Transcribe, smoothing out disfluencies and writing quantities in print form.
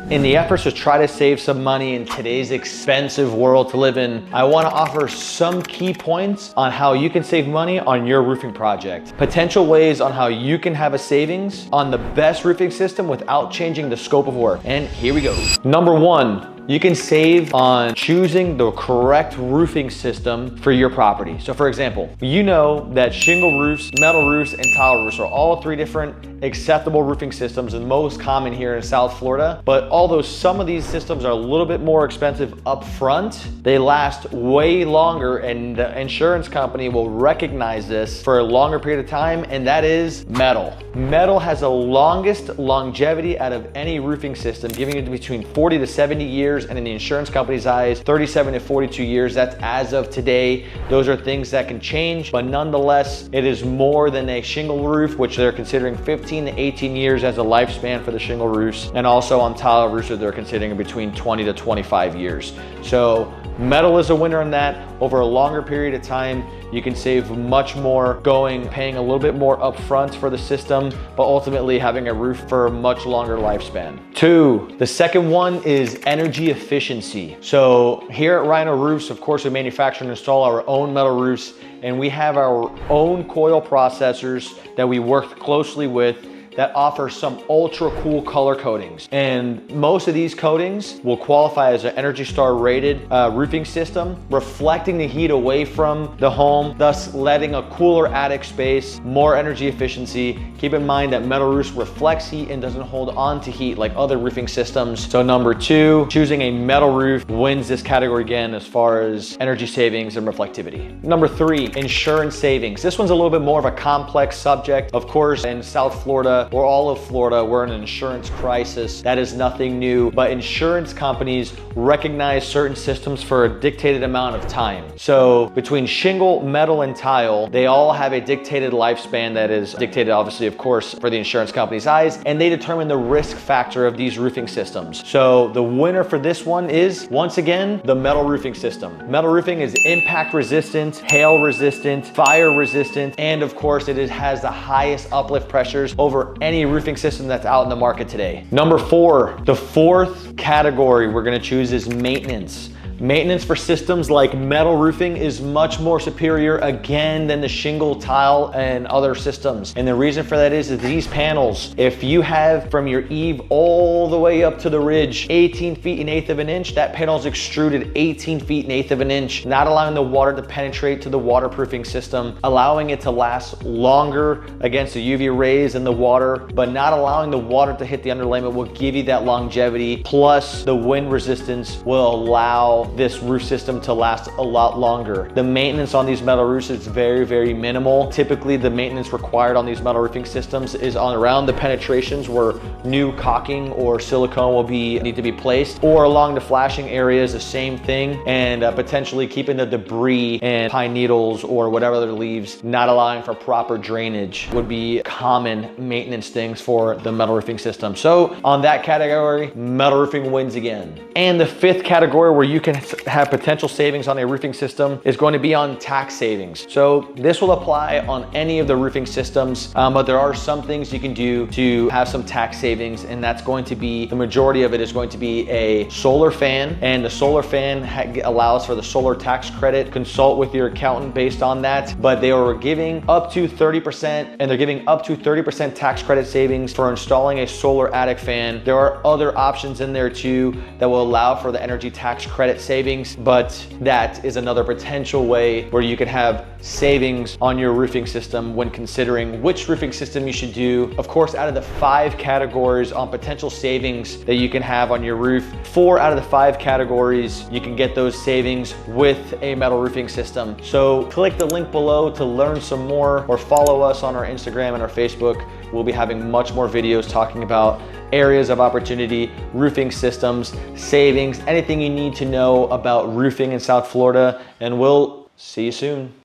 In the efforts to try to save some money in today's expensive world to live in, I want to offer some key points on how you can save money on your roofing project. Potential ways on how you can have a savings on the best roofing system without changing the scope of work. And here we go. Number one, you can save on choosing the correct roofing system for your property. So for example, you know that shingle roofs, metal roofs, and tile roofs are all three different acceptable roofing systems and most common here in South Florida. But although some of these systems are a little bit more expensive up front, they last way longer, and the insurance company will recognize this for a longer period of time, and that is metal. Metal has the longest longevity out of any roofing system, giving it between 40 to 70 years, and in the insurance company's eyes, 37 to 42 years. That's as of today. Those are things that can change, but nonetheless, it is more than a shingle roof, which they're considering 15 to 18 years as a lifespan for the shingle roofs. And also on tile roofs, they're considering between 20 to 25 years. So metal is a winner in that. Over a longer period of time, you can save much more paying a little bit more upfront for the system, but ultimately having a roof for a much longer lifespan. Two, the second one is energy efficiency. So here at Rhino Roofs, of course, we manufacture and install our own metal roofs, and we have our own coil processors that we work closely with that offer some ultra cool color coatings. And most of these coatings will qualify as an Energy Star rated roofing system, reflecting the heat away from the home, thus letting a cooler attic space, more energy efficiency. Keep in mind that metal roofs reflects heat and doesn't hold on to heat like other roofing systems. So number two, choosing a metal roof wins this category again as far as energy savings and reflectivity. Number three, insurance savings. This one's a little bit more of a complex subject. Of course, in South Florida, or all of Florida, we're in an insurance crisis. That is nothing new, but insurance companies recognize certain systems for a dictated amount of time. So between shingle, metal, and tile, they all have a dictated lifespan that is dictated, obviously, of course, for the insurance company's eyes, and they determine the risk factor of these roofing systems. So the winner for this one is, once again, the metal roofing system. Metal roofing is impact resistant, hail resistant, fire resistant, and of course, it has the highest uplift pressures over any roofing system that's out in the market today. Number four, the fourth category we're gonna choose is maintenance. Maintenance for systems like metal roofing is much more superior again than the shingle, tile, and other systems. And the reason for that is these panels, if you have from your eave all the way up to the ridge, 18 feet and 1/8 of an inch, that panel is extruded 18 feet and 1/8 of an inch, not allowing the water to penetrate to the waterproofing system, allowing it to last longer against the UV rays and the water, but not allowing the water to hit the underlayment will give you that longevity. Plus the wind resistance will allow this roof system to last a lot longer. The maintenance on these metal roofs is very, very minimal. Typically, the maintenance required on these metal roofing systems is on around the penetrations where new caulking or silicone will need to be placed, or along the flashing areas, the same thing, and potentially keeping the debris and pine needles or whatever other leaves, not allowing for proper drainage would be common maintenance things for the metal roofing system. So on that category, metal roofing wins again. And the fifth category where you can have potential savings on a roofing system is going to be on tax savings. So this will apply on any of the roofing systems, but there are some things you can do to have some tax savings, and that's going to be, the majority of it is going to be a solar fan, and the solar fan allows for the solar tax credit. Consult with your accountant based on that, but they are giving up to 30%, and they're giving up to 30% tax credit savings for installing a solar attic fan. There are other options in there too that will allow for the energy tax credit savings, but that is another potential way where you can have savings on your roofing system when considering which roofing system you should do. Of course, out of the 5 categories on potential savings that you can have on your roof, 4 out of the 5 categories, you can get those savings with a metal roofing system. So click the link below to learn some more, or follow us on our Instagram and our Facebook. We'll be having much more videos talking about areas of opportunity, roofing systems, savings, anything you need to know about roofing in South Florida, and we'll see you soon.